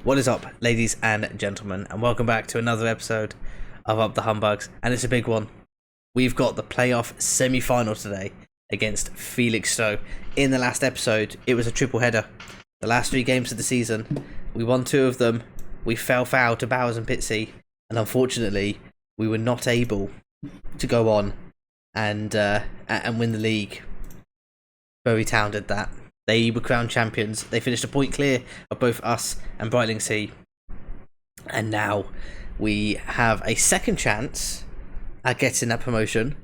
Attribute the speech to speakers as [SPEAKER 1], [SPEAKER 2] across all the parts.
[SPEAKER 1] What is up, ladies and gentlemen, and welcome back to another episode of Up the Humbugs, and it's a big one. We've got the playoff semi-final today against Felixstowe. In the last episode, it was a triple header. The last 3 games of the season, we won 2 of them, we fell foul to Bowers and Pitsea, and unfortunately, we were not able to go on and win the league. Bury Town did that. They were crowned champions. They finished a point clear of both us and Brightlingsea. And now we have a second chance at getting that promotion.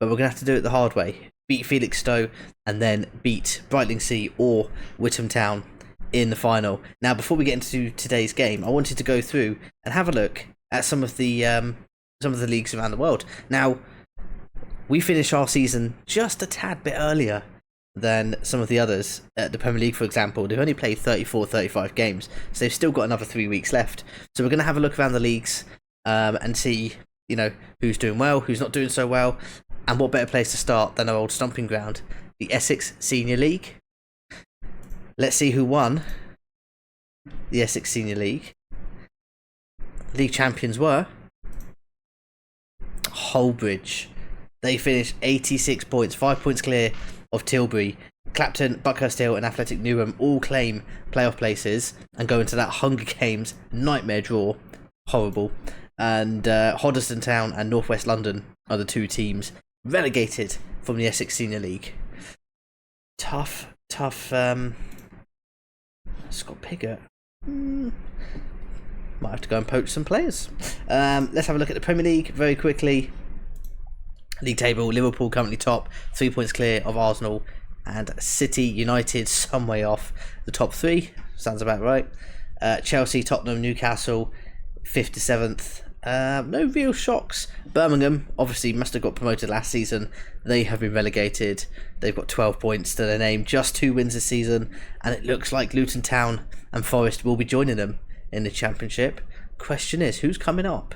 [SPEAKER 1] But we're going to have to do it the hard way. Beat Felixstowe and then beat Brightlingsea or Whittam Town in the final. Now, before we get into today's game, I wanted to go through and have a look at some of the leagues around the world. Now, we finished our season just a tad bit earlier than some of the others. The Premier League, for example, they've only played 35 games, so they've still got another 3 weeks left. So we're going to have a look around the leagues and see, who's doing well, who's not doing so well, and what better place to start than our old stomping ground, the Essex Senior League. Let's see who won the Essex Senior League. League champions were Holbridge. They finished 86 points, 5 points clear of Tilbury. Clapton, Buckhurst Hill and Athletic Newham all claim playoff places and go into that Hunger Games nightmare draw. Horrible. And Hoddesdon Town and North West London are the 2 teams relegated from the Essex Senior League. Tough. Scott Piggott. Might have to go and poach some players. Let's have a look at the Premier League very quickly. League table, Liverpool currently top, 3 points clear of Arsenal, and City United some way off the top 3. Sounds about right. Chelsea, Tottenham, Newcastle, 5th to 7th. No real shocks. Birmingham obviously must have got promoted last season. They have been relegated. They've got 12 points to their name, just 2 wins this season, and it looks like Luton Town and Forest will be joining them in the Championship. Question is, who's coming up?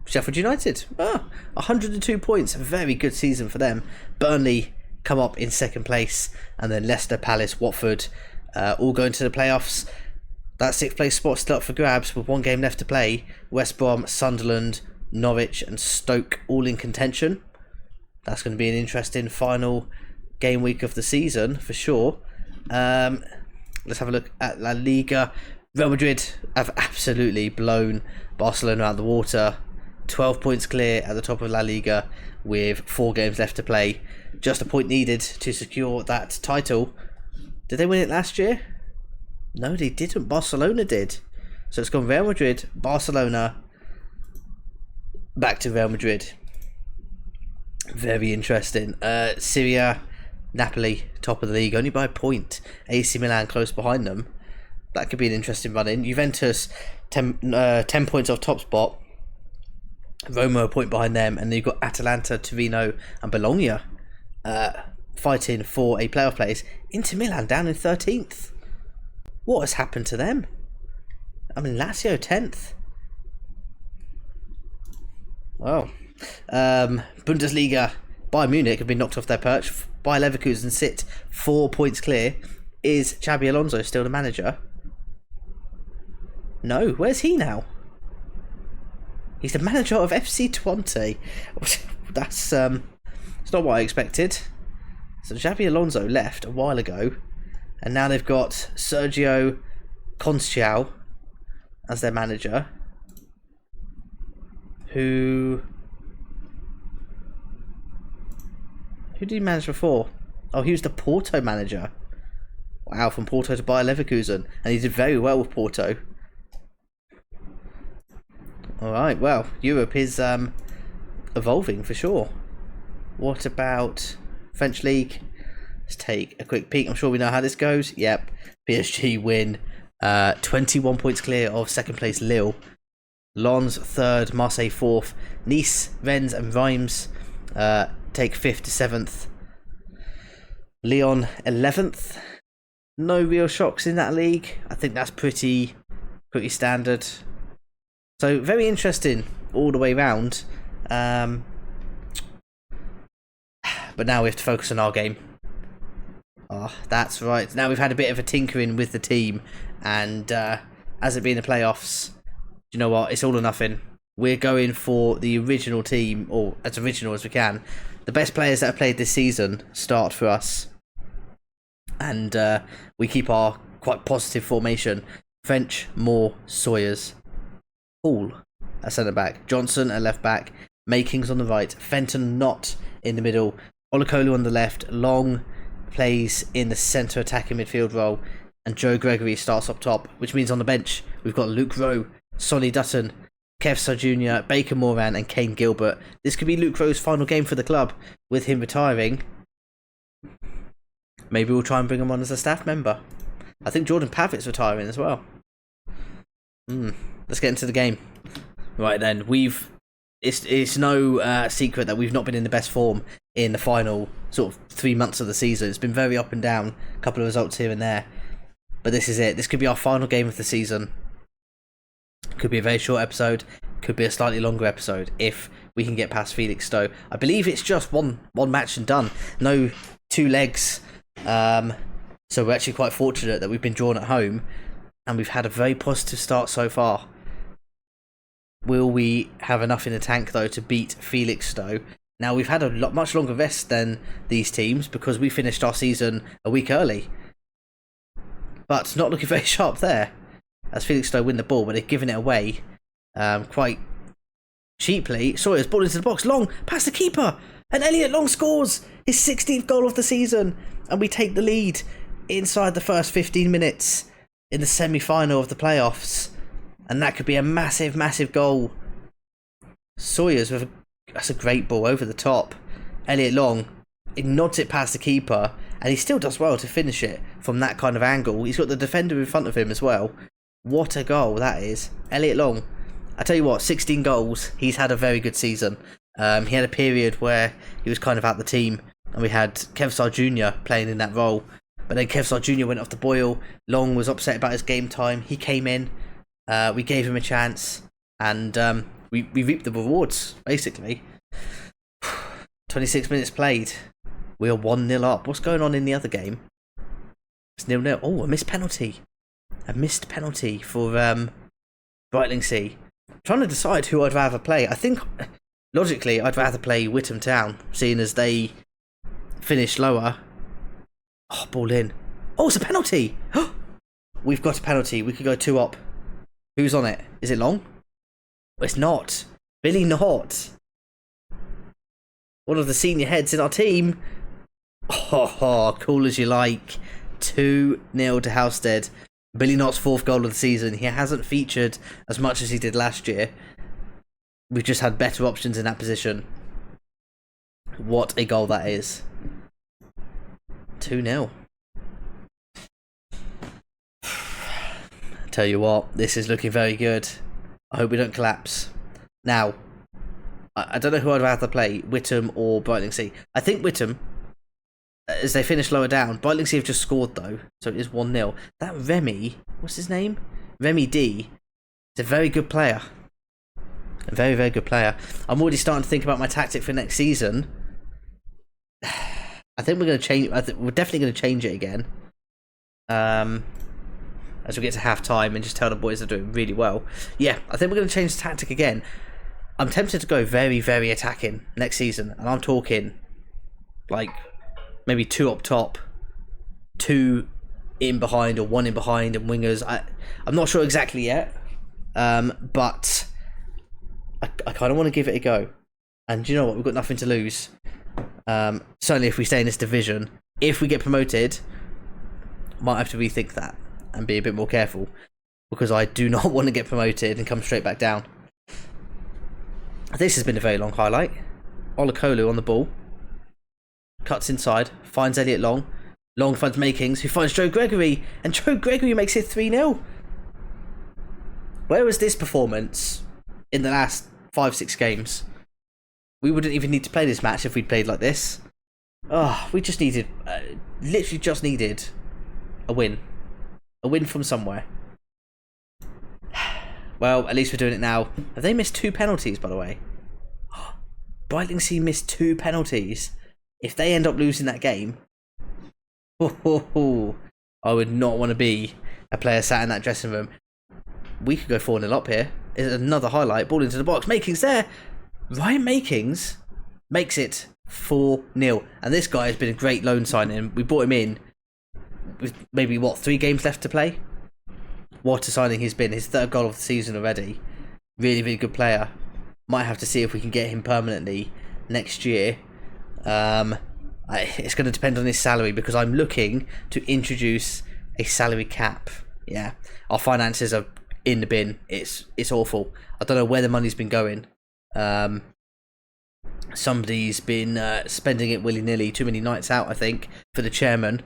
[SPEAKER 1] Sheffield United, 102 points, a very good season for them. Burnley come up in 2nd place, and then Leicester, Palace, Watford all going to the playoffs. That 6th place spot still up for grabs with 1 game left to play. West Brom, Sunderland, Norwich and Stoke all in contention. That's going to be an interesting final game week of the season for sure. Let's have a look at La Liga. Real Madrid have absolutely blown Barcelona out of the water. 12 points clear at the top of La Liga with 4 games left to play. Just a point needed to secure that title. Did they win it last year? No, they didn't. Barcelona did. So it's gone Real Madrid, Barcelona, back to Real Madrid. Very interesting. Syria, Napoli, top of the league, only by a point. AC Milan close behind them. That could be an interesting run-in. Juventus, 10 points off top spot. Roma a point behind them, and then you've got Atalanta, Torino and Bologna fighting for a playoff place. Inter Milan down in 13th. What has happened to them? I mean, Lazio 10th. Wow. Bundesliga, Bayern Munich have been knocked off their perch. Bayer Leverkusen sit 4 points clear. Is Xabi Alonso still the manager? No, where's he now? He's the manager of FC Twente. That's it's not what I expected. So Xabi Alonso left a while ago, and now they've got Sergio Conceição as their manager. Who did he manage before? Oh, he was the Porto manager. Wow, from Porto to Bayer Leverkusen, and he did very well with Porto. Alright, well, Europe is evolving for sure. What about French League? Let's take a quick peek. I'm sure we know how this goes. Yep, PSG win. 21 points clear of 2nd place Lille. Lens 3rd, Marseille 4th. Nice, Rennes and Reims take 5th to 7th. Lyon 11th. No real shocks in that league. I think that's pretty standard. So very interesting all the way round. But now we have to focus on our game. Oh, that's right. Now we've had a bit of a tinkering with the team, and as it being the playoffs, you know what? It's all or nothing. We're going for the original team, or as original as we can. The best players that have played this season start for us, and we keep our quite positive formation. French, Moore, Sawyers, Hall at centre back, Johnson at left back, Makings on the right, Fenton not in the middle, Olakolu on the left, Long plays in the centre attacking midfield role, and Joe Gregory starts up top, which means on the bench we've got Luke Rowe, Sonny Dutton, Kev Sar Jr., Baker Moran and Kane Gilbert. This could be Luke Rowe's final game for the club, with him retiring. Maybe we'll try and bring him on as a staff member. I think Jordan Pavitt's retiring as well. Let's get into the game. Right then, it's no secret that we've not been in the best form in the final sort of 3 months of the season. It's been very up and down, a couple of results here and there. But this is it. This could be our final game of the season. Could be a very short episode, could be a slightly longer episode if we can get past Felix Stowe. I believe it's just one match and done. No 2 legs. So we're actually quite fortunate that we've been drawn at home and we've had a very positive start so far. Will we have enough in the tank though to beat Felix Stowe? Now we've had a much longer rest than these teams because we finished our season a week early. But not looking very sharp there, as Felix Stowe win the ball, but they've given it away quite cheaply. Sawyer's ball into the box, Long past the keeper, and Elliot Long scores his 16th goal of the season, and we take the lead inside the first 15 minutes in the semi-final of the playoffs, and that could be a massive goal. Sawyer's that's a great ball over the top. Elliot Long, he nods it past the keeper, and he still does well to finish it from that kind of angle. He's got the defender in front of him as well. What a goal that is. Elliot Long, I tell you what, 16 goals. He's had a very good season. He had a period where he was kind of out the team, and we had Kev Sar Jr. playing in that role. But then Kev Sar Jr. went off the boil. Long was upset about his game time. He came in. We gave him a chance, and we reaped the rewards, basically. 26 minutes played. We are 1-0 up. What's going on in the other game? It's 0-0. Oh, a missed penalty. A missed penalty for Brightlingsea. I'm trying to decide who I'd rather play. I think, logically, I'd rather play Whittam Town, seeing as they finished lower. Oh, ball in. Oh, it's a penalty! We've got a penalty. We could go 2 up. Who's on it? Is it Long? Oh, it's not. Billy Knott. One of the senior heads in our team. Oh, cool as you like. 2-0 to Halstead. Billy Knott's 4th goal of the season. He hasn't featured as much as he did last year. We've just had better options in that position. What a goal that is. 2-0. Tell you what, this is looking very good. I hope we don't collapse. Now, I don't know who I'd rather play, Whittam or Brightlingsea. I think Whittam, as they finish lower down. Brightlingsea have just scored though, so it is 1-0. That Remy, what's his name? Remy D. Is a very good player. A very good player. I'm already starting to think about my tactic for next season. I think we're going to change. We're definitely going to change it again. As we get to half time and just tell the boys they're doing really well. Yeah, I think we're going to change the tactic again. I'm tempted to go very attacking next season, and I'm talking like maybe 2 up top, 2 in behind, or 1 in behind, and wingers. I'm not sure exactly yet, but I kind of want to give it a go. And you know what? We've got nothing to lose. Certainly, if we stay in this division, if we get promoted, might have to rethink that and be a bit more careful, because I do not want to get promoted and come straight back down. This has been a very long highlight. Olakolu on the ball. Cuts inside. Finds Elliot Long. Long finds Makings, who finds Joe Gregory. And Joe Gregory makes it 3-0. Where was this performance in the last 5-6 games? We wouldn't even need to play this match if we'd played like this. Oh, we just needed... literally just needed a win. A win from somewhere. Well, at least we're doing it now. Have they missed 2 penalties, by the way? Brightlingsea missed 2 penalties. If they end up losing that game, I would not want to be a player sat in that dressing room. We could go 4-0 up here. Is another highlight. Ball into the box. Makings there. Ryan Makings makes it 4-0. And this guy has been a great loan signing. We brought him in with maybe, 3 games left to play? What a signing he's been. His 3rd goal of the season already. Really, really good player. Might have to see if we can get him permanently next year. It's going to depend on his salary, because I'm looking to introduce a salary cap. Yeah, our finances are in the bin. It's awful. I don't know where the money's been going. Somebody's been spending it willy-nilly. Too many nights out, I think, for the chairman.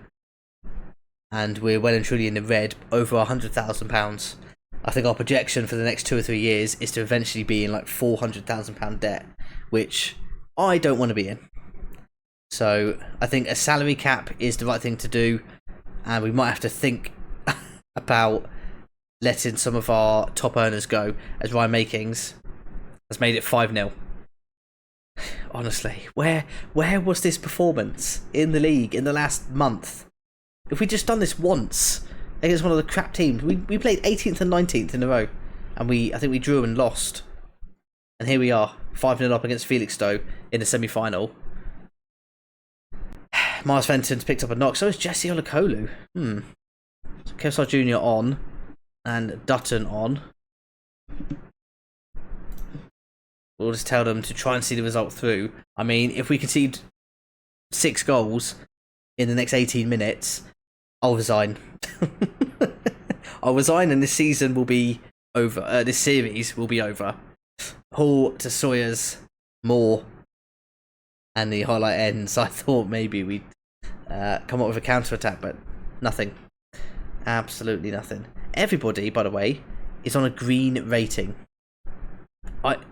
[SPEAKER 1] And we're well and truly in the red, over £100,000. I think our projection for the next 2 or 3 years is to eventually be in like £400,000 debt, which I don't want to be in. So I think a salary cap is the right thing to do, and we might have to think about letting some of our top earners go, as Ryan Makings has made it 5-0. Honestly, where was this performance in the league in the last month? If we'd just done this once against one of the crap teams, we played 18th and 19th in a row, and I think we drew and lost. And here we are, 5-0 up against Felixstowe in the semi-final. Miles Fenton's picked up a knock, so is Jesse Olakolu. So Kevsar Jr. on, and Dutton on. We'll just tell them to try and see the result through. I mean, if we concede 6 goals in the next 18 minutes, I'll resign. I'll resign, and this season will be over. This series will be over. Hall to Sawyers, Moore, and the highlight ends. I thought maybe we'd come up with a counter-attack, but nothing. Absolutely nothing. Everybody, by the way, is on a green rating.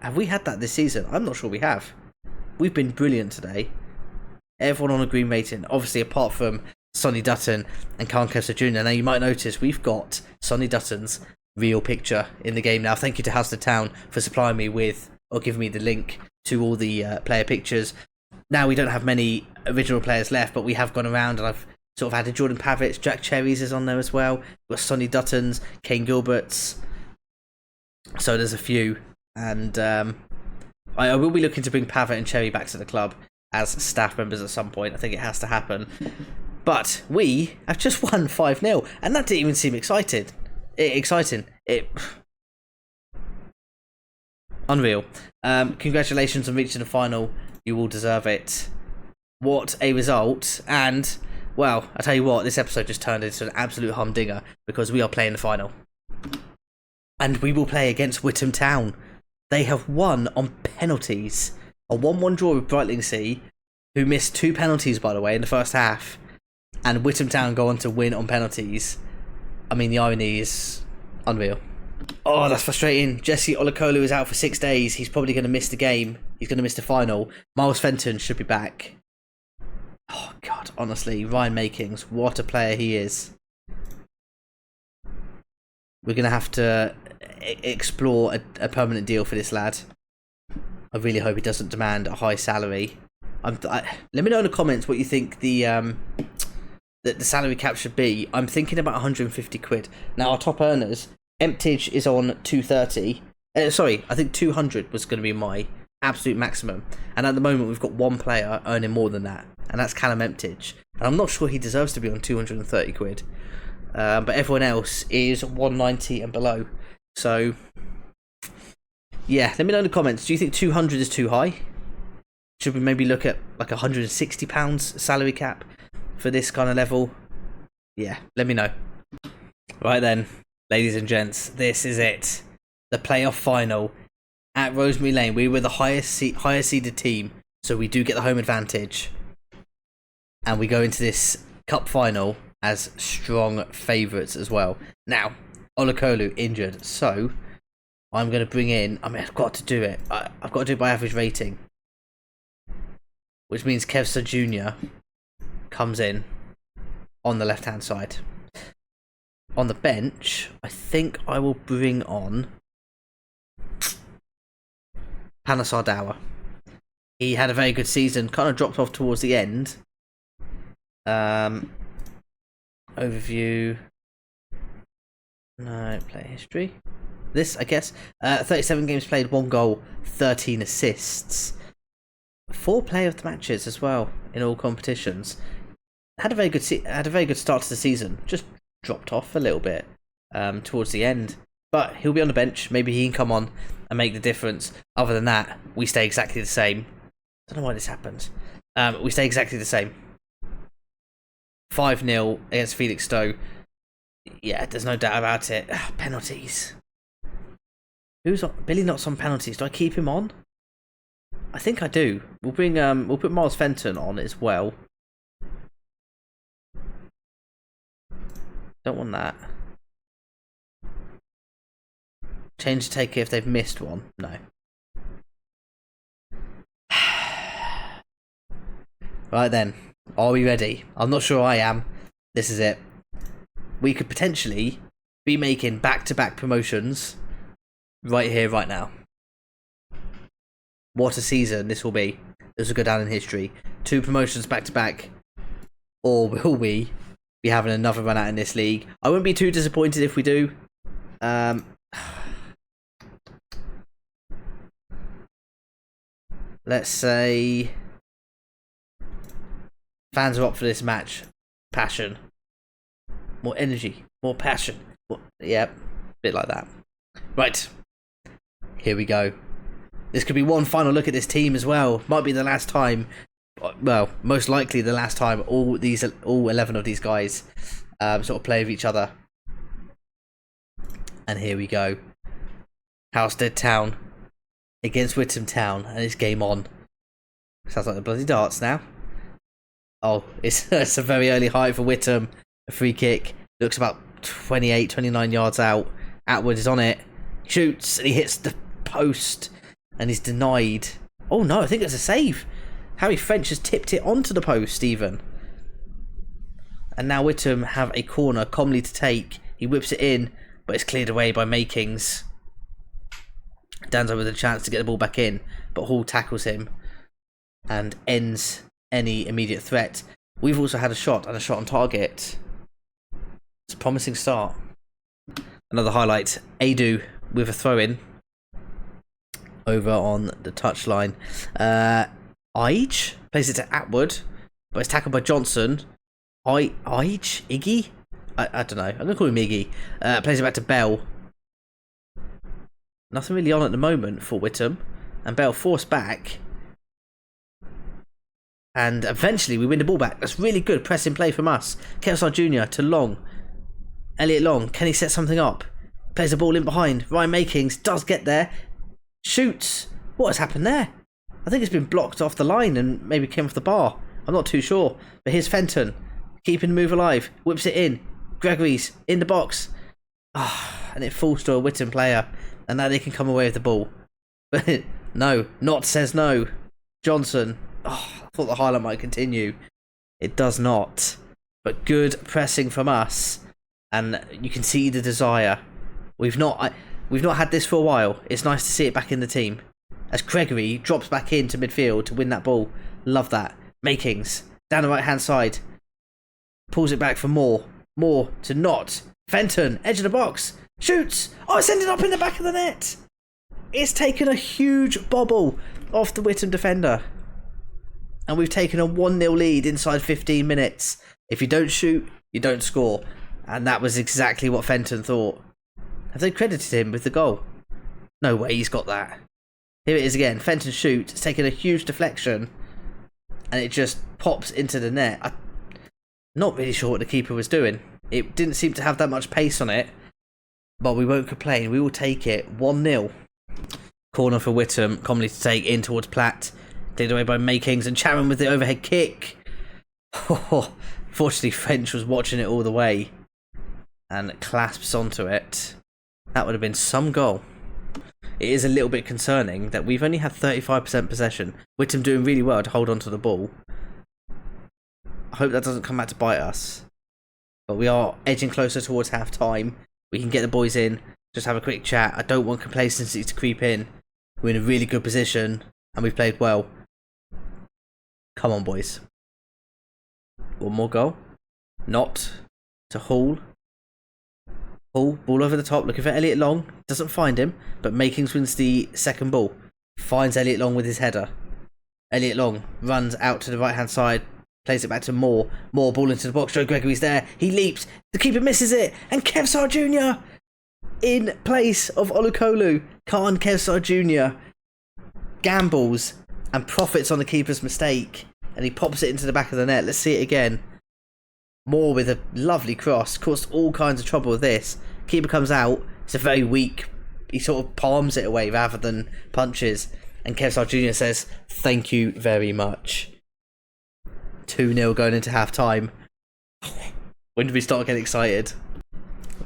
[SPEAKER 1] Have we had that this season? I'm not sure we have. We've been brilliant today. Everyone on a green rating. Obviously, apart from Sonny Dutton and Khan Kevsar Jr. Now, you might notice we've got Sonny Dutton's real picture in the game now. Thank you to Halstead Town for supplying me with, or giving me the link to all the player pictures. Now we don't have many original players left, but we have gone around, and I've sort of added Jordan Pavitt's, Jack Cherry's is on there as well. We've got Sonny Dutton's, Kane Gilbert's. So there's a few. And I will be looking to bring Pavitt and Cherry back to the club as staff members at some point. I think it has to happen. But we have just won 5-0, and that didn't even seem exciting. Unreal. Congratulations on reaching the final. You all deserve it. What a result. And, well, I tell you what, this episode just turned into an absolute humdinger, because we are playing the final. And we will play against Whittam Town. They have won on penalties. A 1-1 draw with Brightlingsea, who missed 2 penalties, by the way, in the first half. And Whittam Town go on to win on penalties. I mean, the irony is unreal. Oh, that's frustrating. Jesse Olakolu is out for 6 days. He's probably going to miss the game. He's going to miss the final. Miles Fenton should be back. Oh, God, honestly. Ryan Makings, what a player he is. We're going to have to explore a permanent deal for this lad. I really hope he doesn't demand a high salary. Let me know in the comments what you think the salary cap should be. I'm thinking about 150 quid. Now, our top earners, Emptage is on 230. Sorry, I think 200 was going to be my absolute maximum. And at the moment, we've got one player earning more than that, and that's Callum Emptage. And I'm not sure he deserves to be on 230 quid. But everyone else is 190 and below. So, yeah, let me know in the comments. Do you think 200 is too high? Should we maybe look at like £160 salary cap for this kind of level? Yeah, let me know. Right then, ladies and gents, this is it. The playoff final at Rosemary Lane. We were the higher seeded team, so we do get the home advantage. And we go into this cup final as strong favourites as well. Now, Olakolu injured, so I'm going to bring in... I mean, I've got to do it. I've got to do it by average rating. Which means Kevsar Jr. comes in on the left-hand side. On the bench, I think I will bring on Hannah Sardawa. He had a very good season, kind of dropped off towards the end. overview. No, player history. This, I guess, 37 games played, 1 goal, 13 assists. 4 player of the matches as well in all competitions. Had a very good start to the season. Just dropped off a little bit towards the end. But he'll be on the bench. Maybe he can come on and make the difference. Other than that, we stay exactly the same. Don't know why this happened. We stay exactly the same. 5-0 against Felix Stowe. Yeah, there's no doubt about it. Penalties. Who's on? Billy Knott's on penalties. Do I keep him on? I think I do. We'll put Miles Fenton on as well. Don't want that. Change to taker if they've missed one. No. Right then. Are we ready? I'm not sure I am. This is it. We could potentially be making back-to-back promotions right here, right now. What a season this will be. This will go down in history. 2 promotions back-to-back. Or will we be having another run out in this league? I wouldn't be too disappointed if we do. Let's say fans are up for this match. Passion. More energy. More passion. Yeah, bit like that. Right. Here we go. This could be one final look at this team as well. Might be the last time. Well, most likely the last time all 11 of these guys sort of play with each other. And here we go. Halstead Town against Witham Town, and it's game on. Sounds like the bloody darts now. Oh, it's a very early height for Witham. A free kick. Looks about 28, 29 yards out. Atwood is on it. Shoots, and he hits the post, and he's denied. Oh no, I think it's a save. Harry French has tipped it onto the post, even. And now Witham have a corner, Comley to take. He whips it in, but it's cleared away by Makings. Danzo with a chance to get the ball back in, but Hall tackles him and ends any immediate threat. We've also had a shot and a shot on target. It's a promising start. Another highlight, Adu with a throw-in over on the touchline. Ige plays it to Atwood, but it's tackled by Johnson. Iggy? I don't know. I'm going to call him Iggy. Plays it back to Bell. Nothing really on at the moment for Witham. And Bell forced back. And eventually we win the ball back. That's really good pressing play from us. Kelsar Jr. to Long. Elliot Long. Can he set something up? Plays the ball in behind. Ryan Makings does get there. Shoots. What has happened there? I think it's been blocked off the line and maybe came off the bar. I'm not too sure. But here's Fenton. Keeping the move alive. Whips it in. Gregory's in the box. And it falls to a Witham player. And now they can come away with the ball. But no. Not says no. Johnson. I thought the highlight might continue. It does not. But good pressing from us. And you can see the desire. We've not had this for a while. It's nice to see it back in the team. As Gregory drops back into midfield to win that ball. Love that. Makings. Down the right hand side. Pulls it back for Moore. Moore to Knott. Fenton. Edge of the box. Shoots. Oh, it's ended up in the back of the net. It's taken a huge bobble off the Witham defender. And we've taken a 1-0 lead inside 15 minutes. If you don't shoot, you don't score. And that was exactly what Fenton thought. Have they credited him with the goal? No way he's got that. Here it is again. Fenton shoots. It's taken a huge deflection. And it just pops into the net. I'm not really sure what the keeper was doing. It didn't seem to have that much pace on it. But we won't complain. We will take it 1-0. Corner for Witham. Comley to take in towards Platt. Cleared away by Makings and Charon with the overhead kick. Fortunately, French was watching it all the way and clasps onto it. That would have been some goal. It is a little bit concerning that we've only had 35% possession. Witham doing really well to hold on to the ball. I hope that doesn't come back to bite us. But we are edging closer towards half time. We can get the boys in, just have a quick chat. I don't want complacency to creep in. We're in a really good position and we've played well. Come on, boys. One more goal. Not. to Hall. Hall, ball over the top, looking for Elliot Long. Doesn't find him, but Makings wins the second ball. Finds Elliot Long with his header. Elliot Long runs out to the right-hand side, plays it back to Moore. Moore, ball into the box. Joe Gregory's there. He leaps. The keeper misses it. And Kevsar Jr. in place of Olukolu. Khan Kevsar Jr. gambles and profits on the keeper's mistake. And he pops it into the back of the net. Let's see it again. Moore with a lovely cross. Caused all kinds of trouble with this. Keeper comes out. It's a very weak... He sort of palms it away rather than punches. And Kevsar Jr. says, thank you very much. 2-0 going into half-time. When do we start getting excited?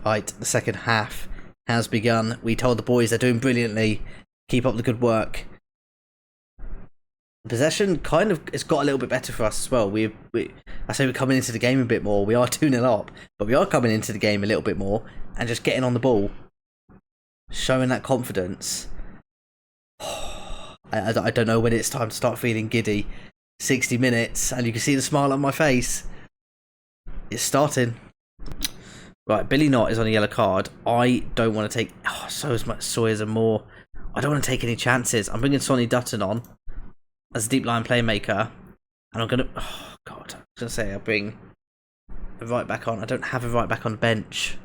[SPEAKER 1] Right, the second half has begun. We told the boys they're doing brilliantly. Keep up the good work. Possession kind of it's got a little bit better for us as well. I say we're coming into the game a bit more. We are 2-0 up, but we are coming into the game a little bit more and just getting on the ball. Showing that confidence. I don't know when it's time to start feeling giddy. 60 minutes, and you can see the smile on my face. It's starting. Right, Billy Knott is on a yellow card. I don't want to take... Oh, so is much Sawyers and Moore. I don't want to take any chances. I'm bringing Sonny Dutton on as a deep line playmaker. And I'm going to... Oh, God. I was going to say I'll bring a right back on. I don't have a right back on the bench.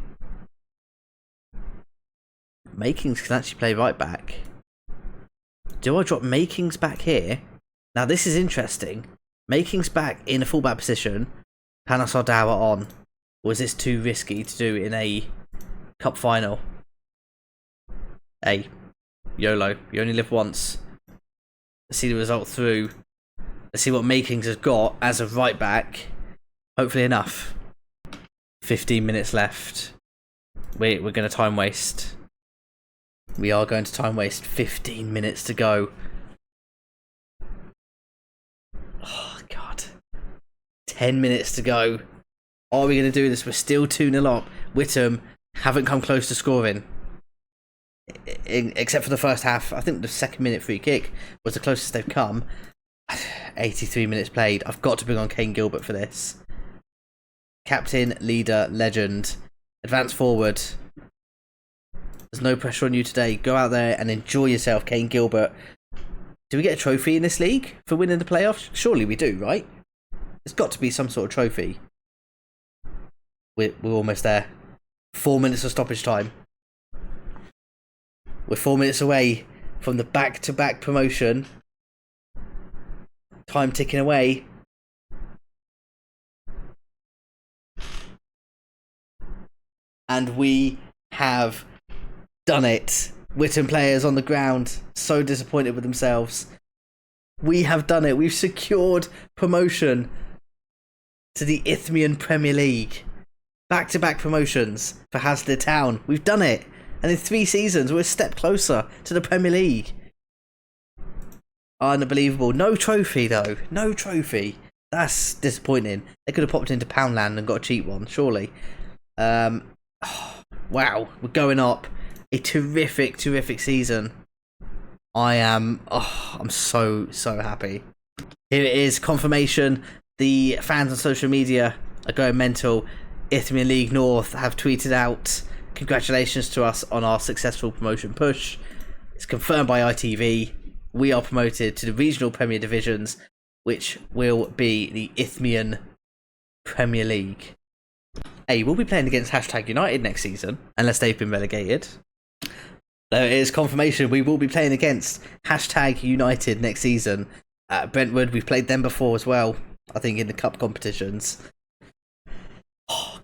[SPEAKER 1] Makings can actually play right back. Do I drop Makings back here? Now this is interesting. Makings back in a fullback position. Panos Ardawa on. Or is this too risky to do in a cup final? Hey, YOLO. You only live once. Let's see the result through. Let's see what Makings has got as a right back. Hopefully enough. 15 minutes left. We're going to time waste. We are going to time waste. 15 minutes to go. Oh, God. 10 minutes to go. Are we going to do this? We're still 2-0 up. Whittam haven't come close to scoring. Except for the first half. I think the second minute free kick was the closest they've come. 83 minutes played. I've got to bring on Kane Gilbert for this. Captain, leader, legend. Advance forward. There's no pressure on you today. Go out there and enjoy yourself, Kane Gilbert. Do we get a trophy in this league for winning the playoffs? Surely we do, right? There's got to be some sort of trophy. We're almost there. 4 minutes of stoppage time. We're 4 minutes away from the back-to-back promotion. Time ticking away. And we have done it. Whittam players on the ground, so disappointed with themselves. We have done it. We've secured promotion to the Isthmian Premier League. Back-to-back promotions for Halstead Town. We've done it. And in 3 seasons, we're a step closer to the Premier League. Unbelievable. No trophy, though. No trophy. That's disappointing. They could have popped into Poundland and got a cheap one, surely. Wow. We're going up. A terrific, terrific season. I'm so happy. Here it is, confirmation. The fans on social media are going mental. Isthmian League North have tweeted out congratulations to us on our successful promotion push. It's confirmed by ITV. We are promoted to the regional Premier Divisions, which will be the Isthmian Premier League. Hey, we'll be playing against #United next season, unless they've been relegated. There is confirmation we will be playing against #United next season. At Brentwood, we've played them before as well, I think in the cup competitions.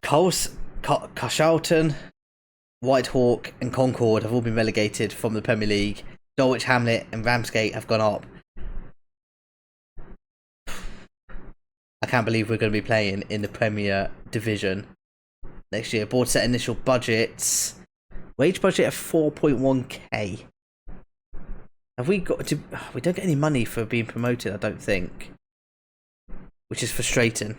[SPEAKER 1] Carshalton, Whitehawk and Concord have all been relegated from the Premier League. Dulwich Hamlet and Ramsgate have gone up. I can't believe we're going to be playing in the Premier Division next year. Board set initial budgets. Wage budget of 4.1k. Have we got to... We don't get any money for being promoted, I don't think. Which is frustrating.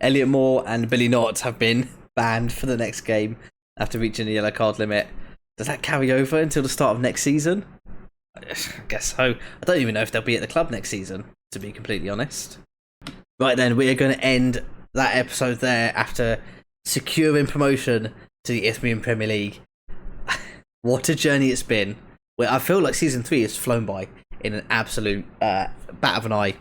[SPEAKER 1] Elliot Moore and Billy Knott have been banned for the next game after reaching the yellow card limit. Does that carry over until the start of next season? I guess so. I don't even know if they'll be at the club next season, to be completely honest. Right then, we are going to end that episode there after securing promotion to the Isthmian Premier League. What a journey it's been. Where I feel like season 3 has flown by in an absolute bat of an eye.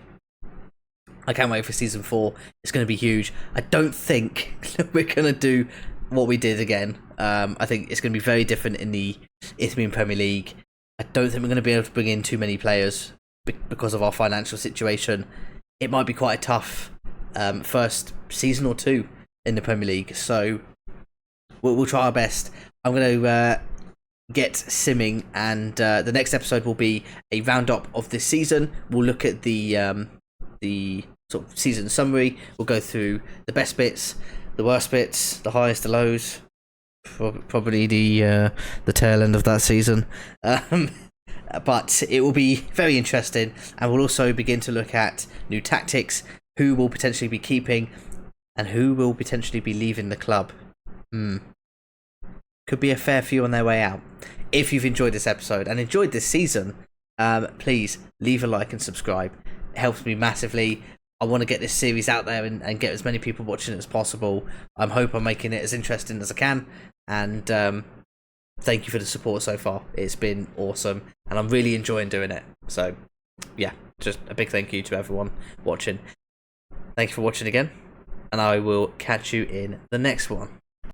[SPEAKER 1] I can't wait for season 4. It's going to be huge. I don't think we're going to do what we did again. I think it's going to be very different in the Isthmian Premier League. I don't think we're going to be able to bring in too many players because of our financial situation. It might be quite a tough first season or two in the Premier League. So we'll try our best. I'm going to get simming, and the next episode will be a roundup of this season. We'll look at the sort of season summary. We'll go through the best bits, the worst bits, the highs, the lows, probably the tail end of that season. But it will be very interesting, and we'll also begin to look at new tactics, who will potentially be keeping and who will potentially be leaving the club. Could be a fair few on their way out. If you've enjoyed this episode and enjoyed this season, please leave a like and subscribe. It helps me massively. I want to get this series out there and get as many people watching it as possible. I hope I'm making it as interesting as I can. And thank you for the support so far. It's been awesome, and I'm really enjoying doing it. So, yeah, just a big thank you to everyone watching. Thank you for watching again, and I will catch you in the next one.